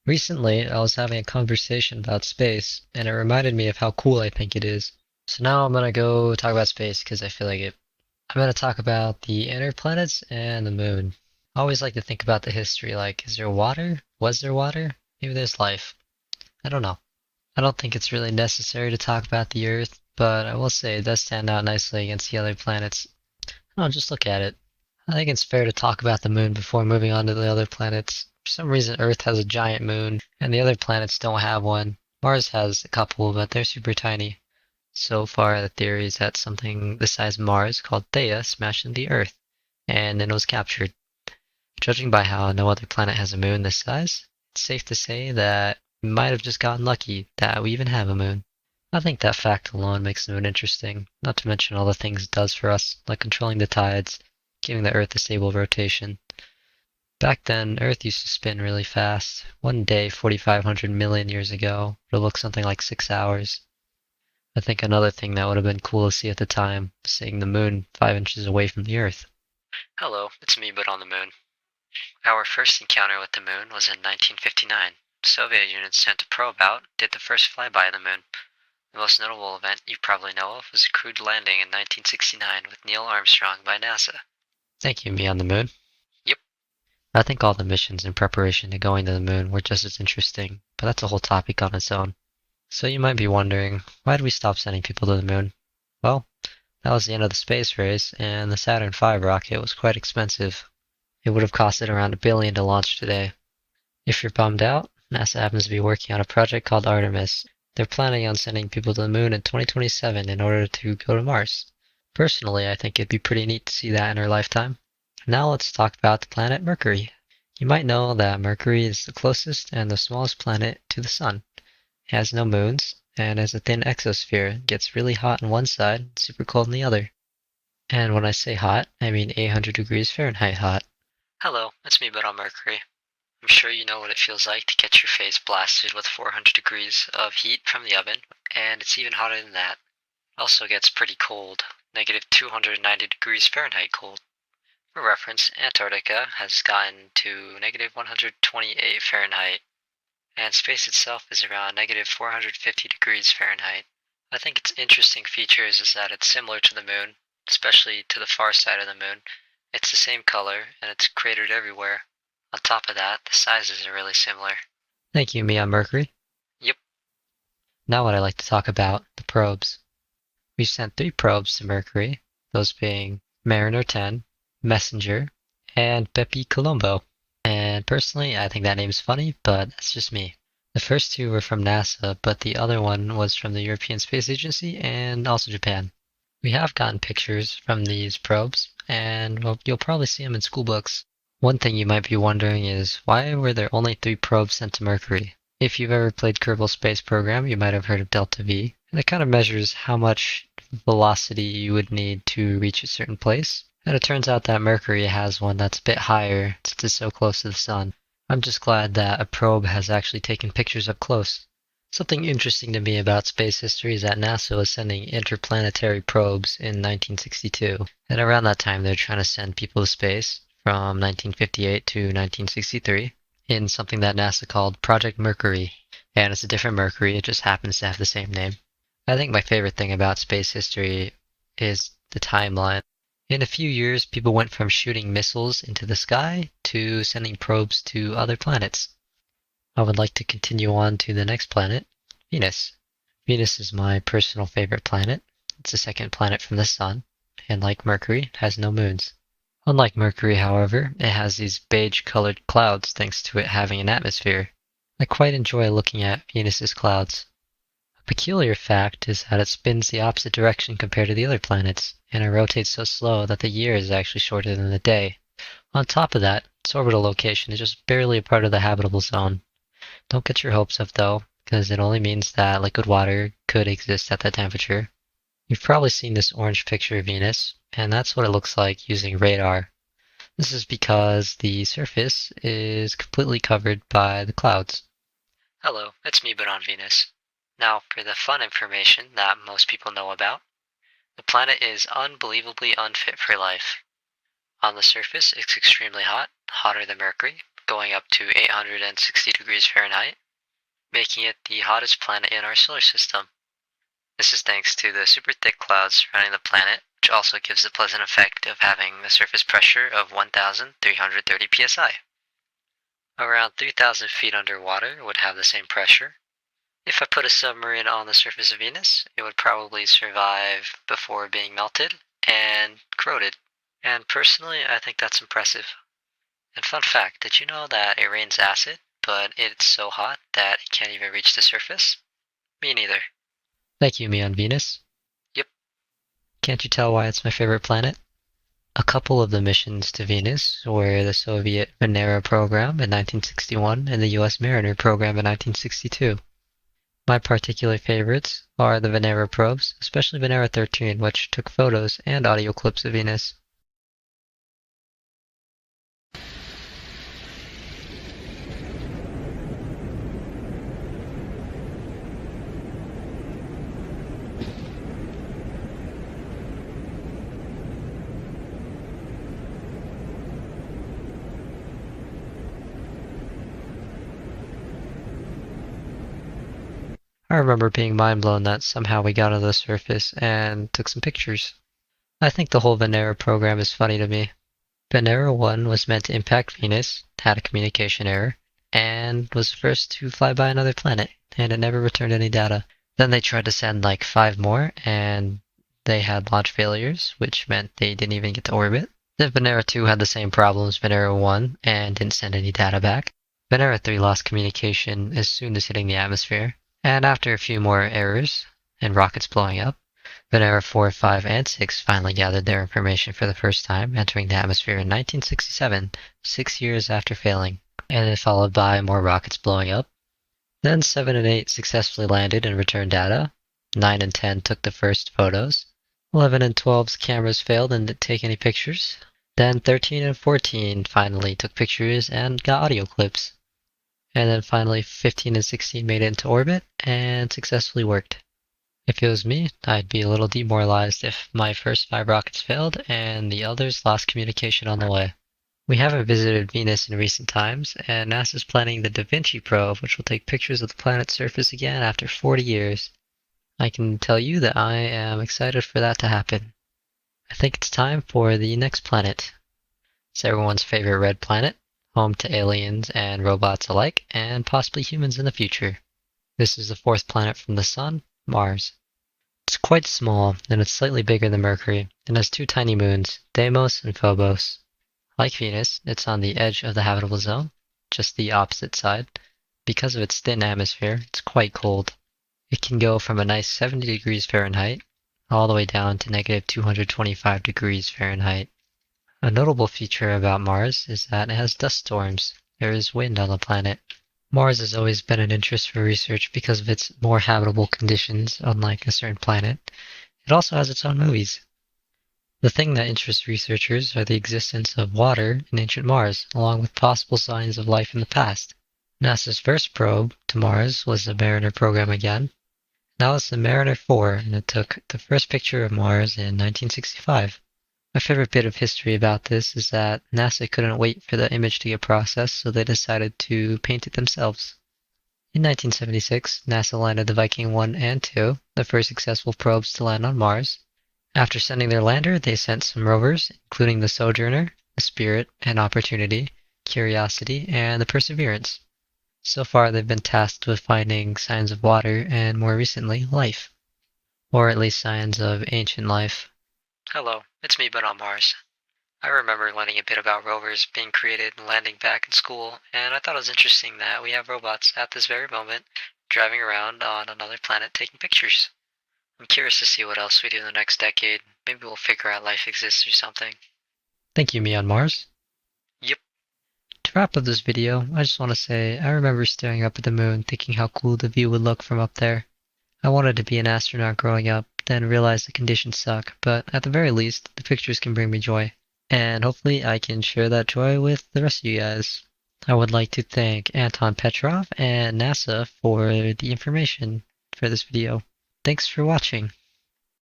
Recently, I was having a conversation about space, and it reminded me of how cool I think it is. So now I'm gonna go talk about space because I feel like it. I'm gonna talk about the inner planets and the moon. I always like to think about the history, like, is there water? Was there water? Maybe there's life. I don't know. I don't think it's really necessary to talk about the Earth, but I will say it does stand out nicely against the other planets. No, just look at it. I think it's fair to talk about the moon before moving on to the other planets. For some reason, Earth has a giant moon, and the other planets don't have one. Mars has a couple, but they're super tiny. So far, the theory is that something the size of Mars, called Theia, smashed into Earth, and then was captured. Judging by how no other planet has a moon this size, it's safe to say that we might have just gotten lucky that we even have a moon. I think that fact alone makes the moon interesting, not to mention all the things it does for us, like controlling the tides, giving the Earth a stable rotation. Back then, Earth used to spin really fast. One day, 4,500 million years ago, would have looked something like 6 hours. I think another thing that would have been cool to see at the time was seeing the moon 5 inches away from the Earth. Hello, it's me but on the moon. Our first encounter with the moon was in 1959. The Soviet Union sent a probe out, did the first flyby of the moon. The most notable event you probably know of was a crewed landing in 1969 with Neil Armstrong by NASA. Thank you, me on the moon. Yep. I think all the missions in preparation to going to the moon were just as interesting, but that's a whole topic on its own. So you might be wondering, why did we stop sending people to the moon? Well, that was the end of the space race, and the Saturn V rocket was quite expensive. It would have costed around $1 billion to launch today. If you're bummed out, NASA happens to be working on a project called Artemis. They're planning on sending people to the moon in 2027 in order to go to Mars. Personally, I think it'd be pretty neat to see that in our lifetime. Now let's talk about the planet Mercury. You might know that Mercury is the closest and the smallest planet to the Sun. It has no moons, and has a thin exosphere. It gets really hot on one side and super cold on the other. And when I say hot, I mean 800 degrees Fahrenheit hot. Hello, it's me but on Mercury. I'm sure you know what it feels like to get your face blasted with 400 degrees of heat from the oven, and it's even hotter than that. It also gets pretty cold, negative 290 degrees Fahrenheit cold. For reference, Antarctica has gotten to negative 128 Fahrenheit, and space itself is around negative 450 degrees Fahrenheit. I think its interesting features is that it's similar to the moon, especially to the far side of the moon. It's the same color, and it's cratered everywhere. On top of that, the sizes are really similar. Thank you, me on Mercury. Yep. Now what I'd like to talk about, the probes. We sent 3 probes to Mercury, those being Mariner 10, Messenger, and Bepi Colombo. And personally, I think that name's funny, but that's just me. The first 2 were from NASA, but the other one was from the European Space Agency and also Japan. We have gotten pictures from these probes, and well, you'll probably see them in school books. One thing you might be wondering is, why were there only 3 probes sent to Mercury? If you've ever played Kerbal Space Program, you might have heard of Delta V, and it kind of measures how much velocity you would need to reach a certain place. And it turns out that Mercury has one that's a bit higher since it's so close to the sun. I'm just glad that a probe has actually taken pictures up close. Something interesting to me about space history is that NASA was sending interplanetary probes in 1962, and around that time they're trying to send people to space from 1958 to 1963 in something that NASA called Project Mercury, and it's a different Mercury, it just happens to have the same name. I think my favorite thing about space history is the timeline. In a few years, people went from shooting missiles into the sky to sending probes to other planets. I would like to continue on to the next planet, Venus. Venus is my personal favorite planet. It's the second planet from the Sun, and like Mercury, it has no moons. Unlike Mercury, however, it has these beige-colored clouds thanks to it having an atmosphere. I quite enjoy looking at Venus's clouds. A peculiar fact is that it spins the opposite direction compared to the other planets, and it rotates so slow that the year is actually shorter than the day. On top of that, its orbital location is just barely a part of the habitable zone. Don't get your hopes up though, because it only means that liquid water could exist at that temperature. You've probably seen this orange picture of Venus, and that's what it looks like using radar. This is because the surface is completely covered by the clouds. Hello, it's me but on Venus. Now, for the fun information that most people know about, the planet is unbelievably unfit for life. On the surface, it's extremely hot, hotter than Mercury, going up to 860 degrees Fahrenheit, making it the hottest planet in our solar system. This is thanks to the super thick clouds surrounding the planet, which also gives the pleasant effect of having a surface pressure of 1,330 psi. Around 3,000 feet underwater would have the same pressure. If I put a submarine on the surface of Venus, it would probably survive before being melted and corroded. And personally, I think that's impressive. And fun fact, did you know that it rains acid, but it's so hot that it can't even reach the surface? Me neither. Thank you, me on Venus. Yep. Can't you tell why it's my favorite planet? A couple of the missions to Venus were the Soviet Venera program in 1961 and the US Mariner program in 1962. My particular favorites are the Venera probes, especially Venera 13, which took photos and audio clips of Venus. I remember being mind blown that somehow we got to the surface and took some pictures. I think the whole Venera program is funny to me. Venera 1 was meant to impact Venus, had a communication error, and was the first to fly by another planet, and it never returned any data. Then they tried to send like 5 more, and they had launch failures, which meant they didn't even get to orbit. Then Venera 2 had the same problems Venera 1 and didn't send any data back. Venera 3 lost communication as soon as hitting the atmosphere. And after a few more errors and rockets blowing up, Venera 4, 5, and 6 finally gathered their information for the first time, entering the atmosphere in 1967, 6 years after failing, and then followed by more rockets blowing up. Then 7 and 8 successfully landed and returned data. 9 and 10 took the first photos. 11 and 12's cameras failed and didn't take any pictures. Then 13 and 14 finally took pictures and got audio clips. And then finally 15 and 16 made it into orbit and successfully worked. If it was me, I'd be a little demoralized if my first 5 rockets failed and the others lost communication on the way. We haven't visited Venus in recent times, and NASA's planning the Da Vinci probe, which will take pictures of the planet's surface again after 40 years. I can tell you that I am excited for that to happen. I think it's time for the next planet. It's everyone's favorite red planet, home to aliens and robots alike, and possibly humans in the future. This is the 4th planet from the Sun, Mars. It's quite small, and it's slightly bigger than Mercury, and has 2 tiny moons, Deimos and Phobos. Like Venus, it's on the edge of the habitable zone, just the opposite side. Because of its thin atmosphere, it's quite cold. It can go from a nice 70 degrees Fahrenheit all the way down to negative 225 degrees Fahrenheit. A notable feature about Mars is that it has dust storms. There is wind on the planet. Mars has always been an interest for research because of its more habitable conditions, unlike a certain planet. It also has its own movies. The thing that interests researchers are the existence of water in ancient Mars, along with possible signs of life in the past. NASA's first probe to Mars was the Mariner program again. That was the Mariner 4, and it took the first picture of Mars in 1965. My favorite bit of history about this is that NASA couldn't wait for the image to get processed, so they decided to paint it themselves. In 1976, NASA landed the Viking 1 and 2, the first successful probes to land on Mars. After sending their lander, they sent some rovers, including the Sojourner, the Spirit and Opportunity, Curiosity, and the Perseverance. So far, they've been tasked with finding signs of water and, more recently, life. Or at least signs of ancient life. Hello, it's me but on Mars. I remember learning a bit about rovers being created and landing back in school, and I thought it was interesting that we have robots at this very moment driving around on another planet taking pictures. I'm curious to see what else we do in the next decade. Maybe we'll figure out life exists or something. Thank you, me on Mars. Yep. To wrap up this video, I just want to say I remember staring up at the moon thinking how cool the view would look from up there. I wanted to be an astronaut growing up, then realized the conditions suck, but at the very least, the pictures can bring me joy. And hopefully I can share that joy with the rest of you guys. I would like to thank Anton Petrov and NASA for the information for this video. Thanks for watching.